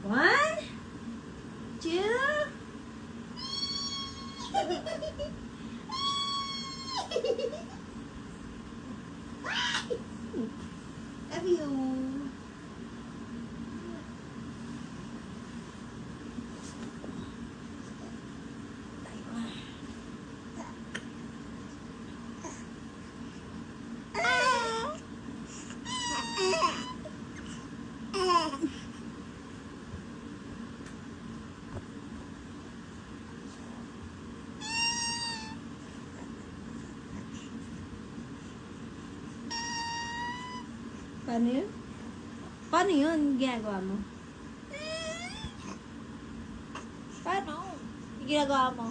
One, two. Love you. Paano yun? Paano yun ginagawa mo? Paano? Yung ginagawa mo?